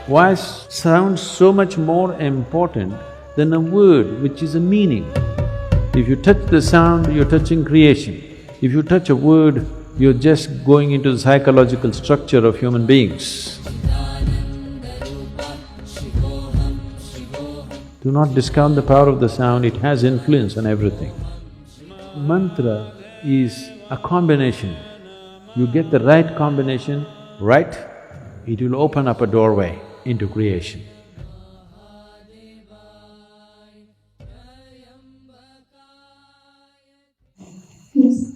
Why sound so much more important than a word which is a meaning? If you touch the sound, you're touching creation. If you touch a word, you're just going into the psychological structure of human beings. Do not discount the power of the sound, it has influence on everything. Mantra is a combination. You get the right combination, right, it will open up a doorway into creation. Yes.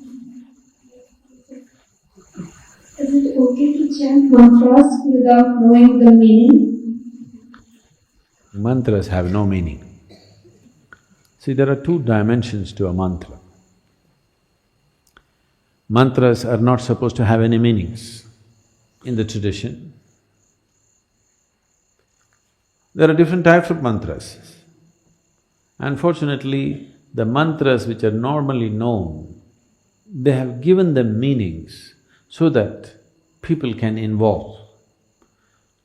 Is it okay to chant mantras without knowing the meaning? Mantras have no meaning. See, there are two dimensions to a mantra. Mantras are not supposed to have any meanings in the tradition. There are different types of mantras. Unfortunately, the mantras which are normally known, they have given them meanings so that people can involve.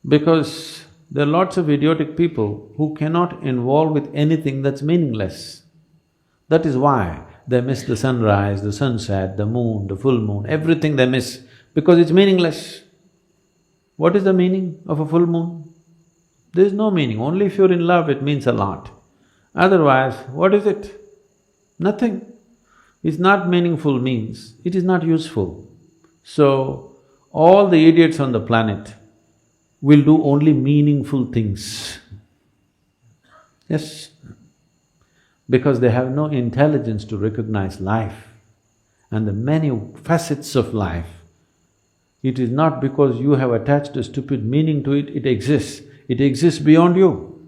Because there are lots of idiotic people who cannot involve with anything that's meaningless. That is why they miss the sunrise, the sunset, the moon, the full moon, everything they miss because it's meaningless. What is the meaning of a full moon? There is no meaning, only if you're in love it means a lot. Otherwise, what is it? Nothing. It's not meaningful means it is not useful. So, all the idiots on the planet will do only meaningful things. Yes, because they have no intelligence to recognize life and the many facets of life. It is not because you have attached a stupid meaning to it, it exists. It exists beyond you.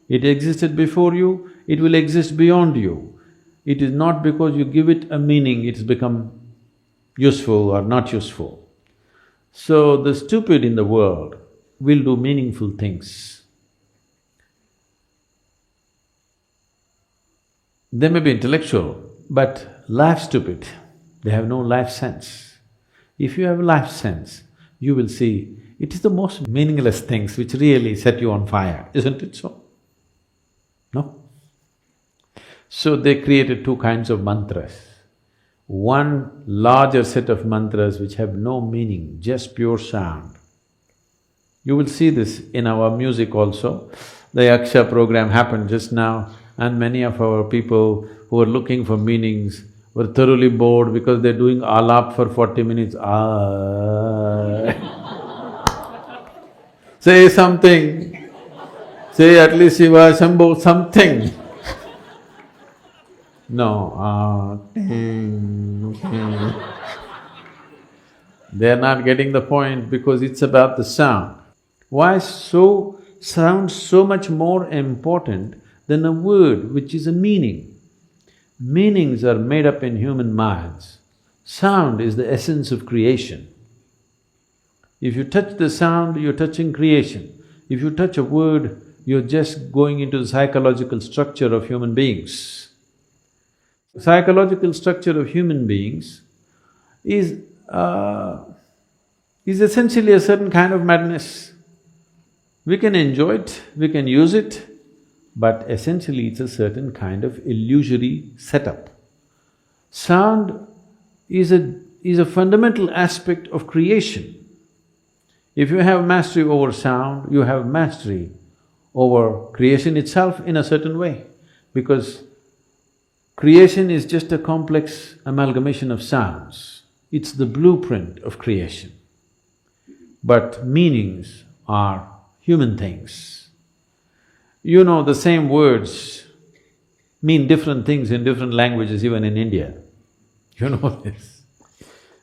It existed before you, it will exist beyond you. It is not because you give it a meaning, it's become useful or not useful. So the stupid in the world will do meaningful things. They may be intellectual, but life stupid, they have no life sense. If you have life sense, you will see it is the most meaningless things which really set you on fire, isn't it so? No? So they created two kinds of mantras. One larger set of mantras which have no meaning, just pure sound. You will see this in our music also. The Yaksha program happened just now and many of our people who were looking for meanings were thoroughly bored because they're doing alap for 40 minutes, Say something, say at least Shiva, Shambho, something. No, They're not getting the point because it's about the sound. Why sound so much more important than a word which is a meaning? Meanings are made up in human minds. Sound is the essence of creation. If you touch the sound, you're touching creation. If you touch a word, you're just going into the psychological structure of human beings. The psychological structure of human beings is essentially a certain kind of madness. We can enjoy it, we can use it, but essentially it's a certain kind of illusory setup. Sound is a fundamental aspect of creation. If you have mastery over sound, you have mastery over creation itself in a certain way, because creation is just a complex amalgamation of sounds. It's the blueprint of creation. But meanings are human things. You know, the same words mean different things in different languages, even in India. You know this.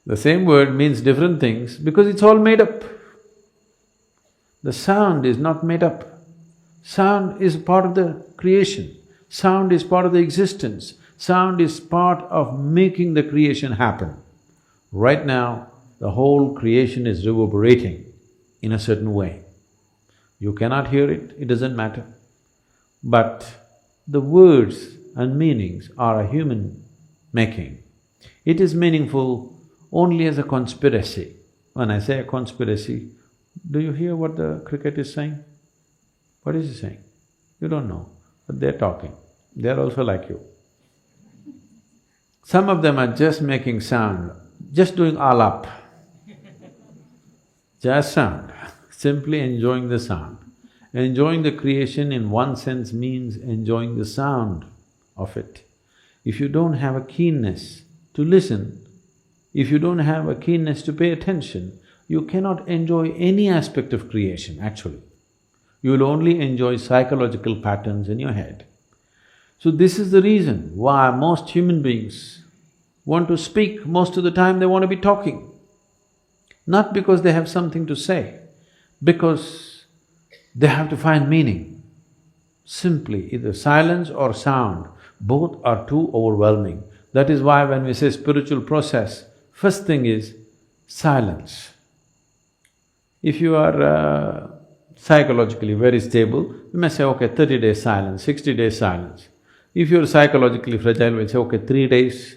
The same word means different things because it's all made up. The sound is not made up. Sound is part of the creation. Sound is part of the existence. Sound is part of making the creation happen. Right now, the whole creation is reverberating in a certain way. You cannot hear it, it doesn't matter. But the words and meanings are a human making. It is meaningful only as a conspiracy. When I say a conspiracy, do you hear what the cricket is saying? What is he saying? You don't know, but they're talking. They're also like you. Some of them are just making sound, just doing alap. Just sound, simply enjoying the sound. Enjoying the creation in one sense means enjoying the sound of it. If you don't have a keenness to listen, if you don't have a keenness to pay attention, you cannot enjoy any aspect of creation, actually. You will only enjoy psychological patterns in your head. So this is the reason why most human beings want to speak, most of the time they want to be talking. Not because they have something to say, because they have to find meaning. Simply, either silence or sound, both are too overwhelming. That is why when we say spiritual process, first thing is silence. If you are psychologically very stable, you may say, okay, 30 days silence, 60 days silence. If you're psychologically fragile, we'll say, okay, 3 days.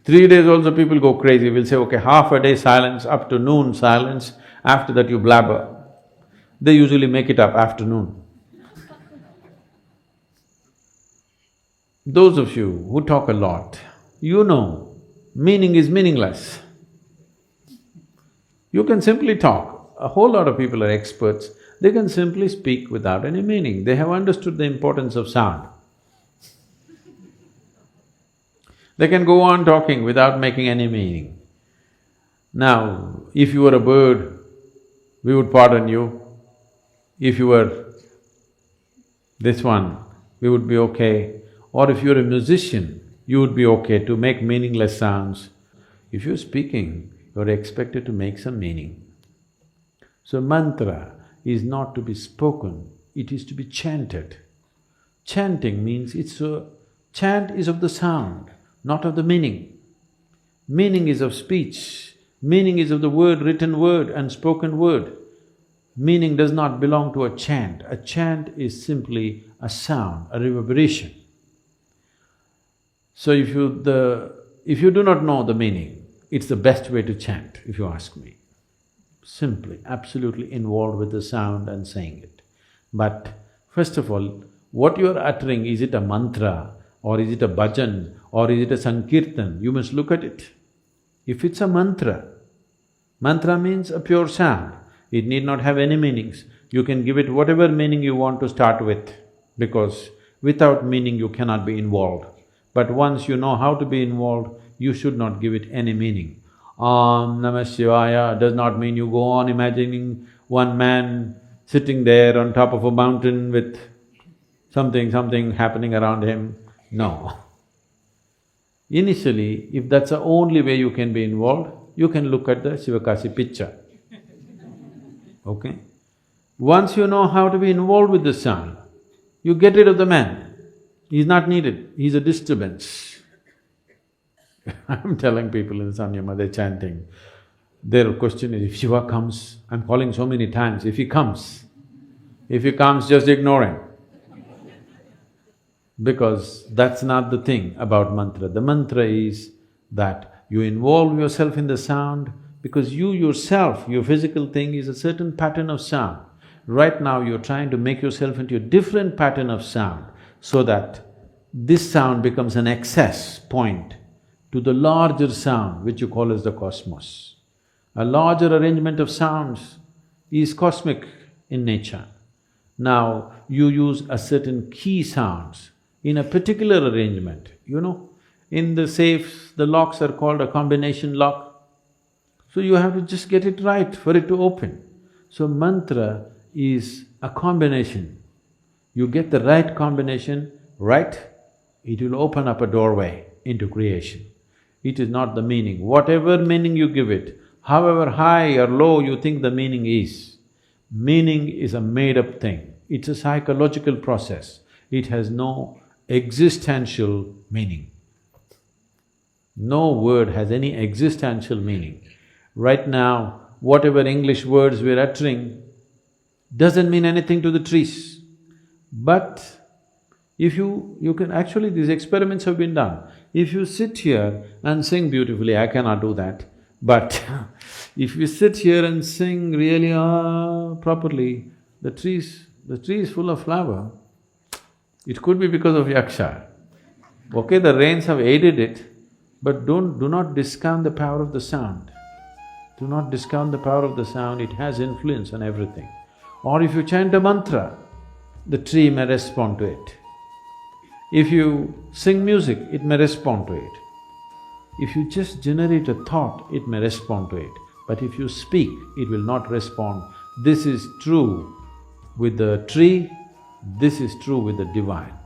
3 days also people go crazy, we'll say, okay, half a day silence, up to noon silence, after that you blabber. They usually make it up afternoon. Those of you who talk a lot, you know, meaning is meaningless. You can simply talk. A whole lot of people are experts, they can simply speak without any meaning. They have understood the importance of sound. They can go on talking without making any meaning. Now, if you were a bird, we would pardon you. If you were this one, we would be okay. Or if you're a musician, you would be okay to make meaningless sounds. If you're speaking, you're expected to make some meaning. So mantra is not to be spoken, it is to be chanted. Chanting means chant is of the sound, not of the meaning. Meaning is of speech, meaning is of the word, written word and spoken word. Meaning does not belong to a chant. A chant is simply a sound, a reverberation. So if you do not know the meaning, it's the best way to chant, if you ask me. Simply, absolutely involved with the sound and saying it. But first of all, what you are uttering, is it a mantra or is it a bhajan or is it a sankirtan? You must look at it. If it's a mantra, mantra means a pure sound. It need not have any meanings. You can give it whatever meaning you want to start with, because without meaning you cannot be involved. But once you know how to be involved, you should not give it any meaning. Om Namah Shivaya does not mean you go on imagining one man sitting there on top of a mountain with something happening around him. No. Initially, if that's the only way you can be involved, you can look at the Sivakasi picture. Okay? Once you know how to be involved with the sound, you get rid of the man. He's not needed, he's a disturbance. I'm telling people in Sanyama, they're chanting. Their question is, if Shiva comes, I'm calling so many times, if he comes, just ignore him. Because that's not the thing about mantra. The mantra is that you involve yourself in the sound because you yourself, your physical thing is a certain pattern of sound. Right now you're trying to make yourself into a different pattern of sound so that this sound becomes an access point to the larger sound which you call as the cosmos. A larger arrangement of sounds is cosmic in nature. Now, you use a certain key sounds in a particular arrangement, you know. In the safes, the locks are called a combination lock. So you have to just get it right for it to open. So mantra is a combination. You get the right combination right, it will open up a doorway into creation. It is not the meaning. Whatever meaning you give it, however high or low you think the meaning is a made-up thing. It's a psychological process. It has no existential meaning. No word has any existential meaning. Right now, whatever English words we're uttering doesn't mean anything to the trees. But if you can… actually these experiments have been done. If you sit here and sing beautifully, I cannot do that, but if you sit here and sing really properly, the tree is full of flower. It could be because of yaksha. Okay, the rains have aided it, but do not discount the power of the sound. Do not discount the power of the sound, it has influence on everything. Or if you chant a mantra, the tree may respond to it. If you sing music, it may respond to it. If you just generate a thought, it may respond to it. But if you speak, it will not respond. This is true with the tree, this is true with the divine.